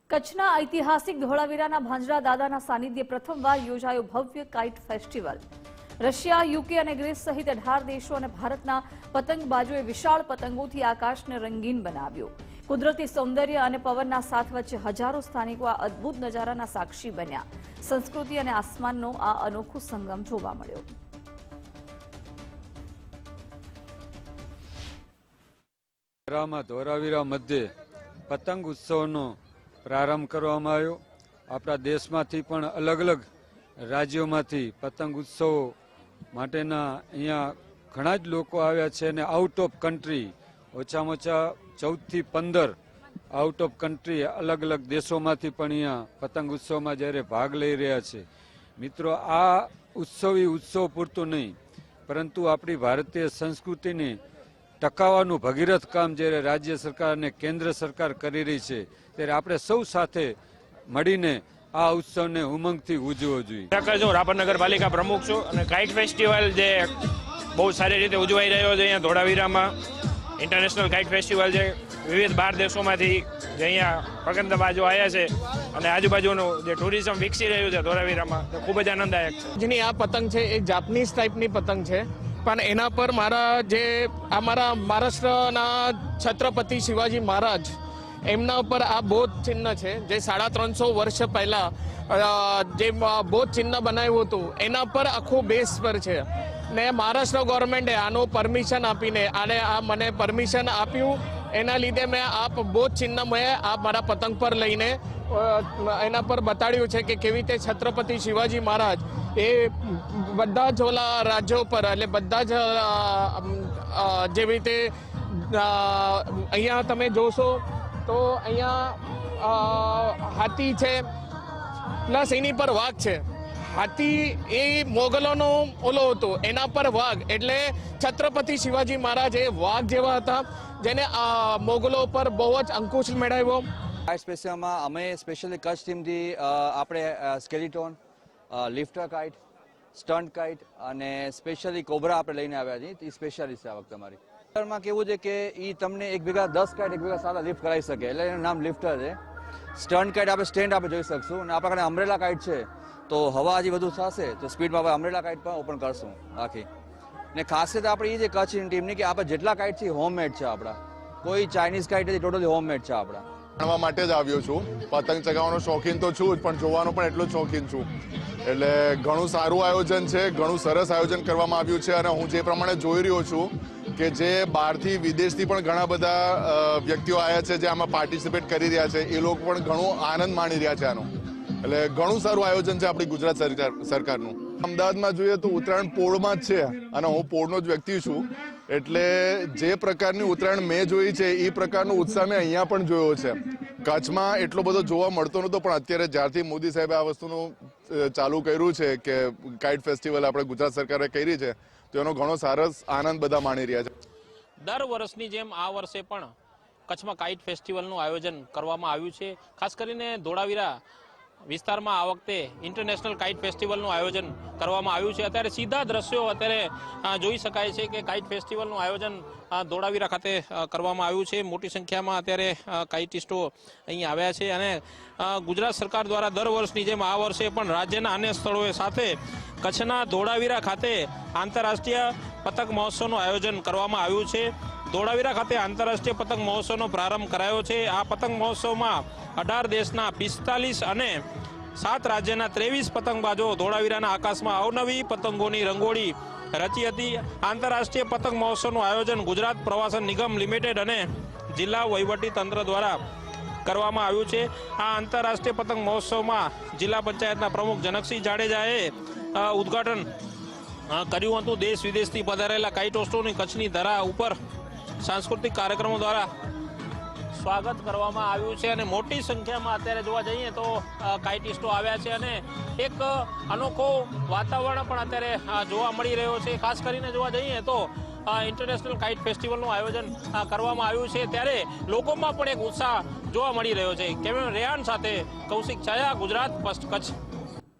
કચ્છના ઐતિહાસિક ધોળાવીરાના ભાંજરા દાદાના સાનિધ્ય પ્રથમવાર યોજાયો ભવ્ય કાઇટ ફેસ્ટિવલ। રશિયા, યુકે અને ગ્રીસ સહિત 18 દેશો અને ભારતના પતંગબાજોએ વિશાળ પતંગોથી આકાશને રંગીન બનાવ્યું। કુદરતી સૌંદર્ય અને પવનના સાથ વચ્ચે હજારો સ્થાનિકો આ અદ્ભુત નજારાના સાક્ષી બન્યા। સંસ્કૃતિ અને આસમાનનો આ અનોખો સંગમ જોવા મળ્યો। ધોળાવીરા મધ્યે પતંગ ઉત્સવનો પ્રારંભ કરવામાં આવ્યો। આપણા દેશમાંથી પણ અલગ અલગ રાજ્યોમાંથી પતંગ ઉત્સવો માટેના અહીંયા ઘણા જ લોકો આવ્યા છે અને આઉટ ઓફ કન્ટ્રી ઓછામાં ઓછા 14 થી 15 આઉટ ઓફ કન્ટ્રી અલગ અલગ દેશોમાંથી પણ અહીંયા પતંગ ઉત્સવમાં જ્યારે ભાગ લઈ રહ્યા છે। મિત્રો, આ ઉત્સવ પૂરતું નહીં, પરંતુ આપણી ભારતીય સંસ્કૃતિને ટકાવવાનું ભગીરથ કામ જ્યારે રાજ્ય સરકાર અને કેન્દ્ર સરકાર કરી રહી છે, ત્યારે આપણે સૌ સાથે મળીને આ ઉત્સવને ઉમંગથી ઉજવવો જોઈએ। હું રાપર નગરપાલિકા પ્રમુખ છું અને કાઇટ ફેસ્ટિવલ જે બહુ સારી રીતે ઉજવાઈ રહ્યો છે અહીંયા ધોળાવીરામાં ઇન્ટરનેશનલ કાઇટ ફેસ્ટિવલ છે। વિવિધ 12 દેશોમાંથી જે અહીંયા પતંગબાજો આવ્યા છે અને આજુબાજુનું જે ટુરિઝમ વિકસી રહ્યું છે ધોળાવીરામાં, તે ખૂબ જ આનંદદાયક છે। જેની આ પતંગ છે એ જાપાનીઝ ટાઈપની પતંગ છે, પણ એના પર અમારા મહારાષ્ટ્રના છત્રપતિ શિવાજી મહારાજ એમના ઉપર આ બોધ ચિહ્ન છે, જે 350 વર્ષ પહેલા જે બોધ ચિહ્ન બનાવ્યું હતું એના પર આખું બેઝ પર છે ને મહારાષ્ટ્ર ગવર્મેન્ટે આનું પરમિશન આપીને આ મને પરમિશન આપ્યું। એના લીધે મેં આ બોધ ચિહ્ન મેં આ મારા પતંગ પર લઈને એના પર બતાડ્યું છે કે કેવી રીતે છત્રપતિ શિવાજી મહારાજ એ બધા જ ઓલા રાજ્યો પર એટલે બધા જ જેવી રીતે અહીંયા તમે જોશો તો અહીંયા હાથી છે પ્લસ એની પર વાઘ છે। હાથી એ મોગલોનો ઓલો હતો, એના પર વાઘ, એટલે છત્રપતિ શિવાજી મહારાજ એ વાઘ જેવા હતા જેને મોગલો પર બહુ જ અંકુશ મેળવ્યો। કાઇટ ફેસ્ટિવલમાં અમે સ્પેશિયલી કચ્છ ટીમથી આપણે સ્કેલિટોન, લિફ્ટર કાઇટ, સ્ટન્ટ કાઇટ અને સ્પેશિયલી કોબરા આપણે લઈને આવ્યા છીએ। એ સ્પેશિયાલિસ્ટ છે આ વખતે અમારી માં કેવું છે કે એ તમને એક ભેગા 10 કાઇટ એક ભેગા સાદા લિફ્ટ કરાવી શકે, એટલે એનું નામ લિફ્ટર છે। સ્ટન્ટ કાઇટ આપણે સ્ટેન્ડ આપણે જોઈ શકશું અને આપણા કારણે અમરેલા કાઇટ છે, તો હવા હજી બધું થશે તો સ્પીડમાં આપણે અમરેલા કાઇટ પણ ઓપન કરશું આખી। ને ખાસિયત આપણી એ છે કચ્છની ટીમની કે આપણે જેટલા કાઇટ છે હોમમેડ છે, આપણા કોઈ ચાઇનીઝ કાઇટ નથી, ટોટલી હોમમેડ છે આપણા। જાણવા માટે જ આવ્યો છું। પતંગ ચગાવવાનો શોખીન તો છું જ, પણ જોવાનો પણ એટલો જ શોખીન છું। એટલે ઘણું સારું આયોજન છે, ઘણું સરસ આયોજન કરવામાં આવ્યું છે અને હું જે પ્રમાણે જોઈ રહ્યો છું કે જે બહારથી વિદેશથી પણ ઘણા બધા વ્યક્તિઓ આવ્યા છે જે આમાં પાર્ટિસિપેટ કરી રહ્યા છે, એ લોકો પણ ઘણો આનંદ માણી રહ્યા છે આનો। એટલે ઘણું સારું આયોજન છે આપણી ગુજરાત સરકારનું। અમદાવાદમાં જોઈએ તો ઉત્તરાયણ પોળમાં જ છે અને હું પોળનો જ વ્યક્તિ છું, એટલે જે પ્રકારની ઉત્તરાયણ મેં જોઈ છે એ પ્રકારનો ઉત્સાહ મેં અહીંયા પણ જોયો છે। કચ્છમાં એટલો બધો જોવા મળતો નહોતો, પણ અત્યારે જ્યારથી મોદી સાહેબે આ વસ્તુનું ચાલુ કર્યું છે કે કાઇટ ફેસ્ટિવલ આપણે ગુજરાત સરકારે કરી છે, તો એનો ઘણો સરસ આનંદ બધા માણી રહ્યા છે। દર વર્ષની જેમ આ વર્ષે પણ કચ્છમાં કાઇટ ફેસ્ટિવલનું આયોજન કરવામાં આવ્યું છે। ખાસ કરીને ધોળાવીરા વિસ્તારમાં આ વખતે ઇન્ટરનેશનલ કાઇટ ફેસ્ટિવલનું આયોજન કરવામાં આવ્યું છે। અત્યારે સીધા દ્રશ્યો અત્યારે જોઈ શકાય છે કે કાઇટ ફેસ્ટિવલનું આયોજન ધોળાવીરા ખાતે કરવામાં આવ્યું છે। મોટી સંખ્યામાં અત્યારે કાઇટિસ્ટો અહીં આવ્યા છે અને ગુજરાત સરકાર દ્વારા દર વર્ષની જેમ આ વર્ષે પણ રાજ્યના અન્ય સ્થળોએ સાથે કચ્છના ધોળાવીરા ખાતે આંતરરાષ્ટ્રીય પતંગ મહોત્સવનું આયોજન કરવામાં આવ્યું છે। ધોળાવીરા ખાતે આંતરરાષ્ટ્રીય પતંગ મહોત્સવનો પ્રારંભ કરાયો છે। આ પતંગ મહોત્સવમાં 18 દેશના 45 અને 7 રાજ્યના 23 પતંગબાજો ધોળાવીરાના આકાશમાં અવનવી પતંગોની રંગોળી રચી હતી। આંતરરાષ્ટ્રીય પતંગ મહોત્સવનું આયોજન ગુજરાત પ્રવાસન નિગમ લિમિટેડ અને જિલ્લા વહીવટી તંત્ર દ્વારા કરવામાં આવ્યું છે। આ આંતરરાષ્ટ્રીય પતંગ મહોત્સવમાં જિલ્લા પંચાયતના પ્રમુખ જનકસિંહ જાડેજાએ ઉદ્ઘાટન કર્યું હતું। દેશ વિદેશથી પધારેલા કાઇટિસ્ટોની કચ્છની ધરા ઉપર સાંસ્કૃતિક કાર્યક્રમો દ્વારા સ્વાગત કરવામાં આવ્યું છે અને મોટી સંખ્યામાં અત્યારે જોવા જઈએ તો કાઇટિસ્ટો આવ્યા છે અને એક અનોખો વાતાવરણ પણ અત્યારે જોવા મળી રહ્યો છે। ખાસ કરીને જોવા જઈએ તો ઇન્ટરનેશનલ કાઇટ ફેસ્ટિવલનું આયોજન કરવામાં આવ્યું છે, ત્યારે લોકોમાં પણ એક ઉત્સાહ જોવા મળી રહ્યો છે। કેમેરામેન રેહાન સાથે કૌશિક છાયા, ગુજરાત ફર્સ્ટ કચ્છ।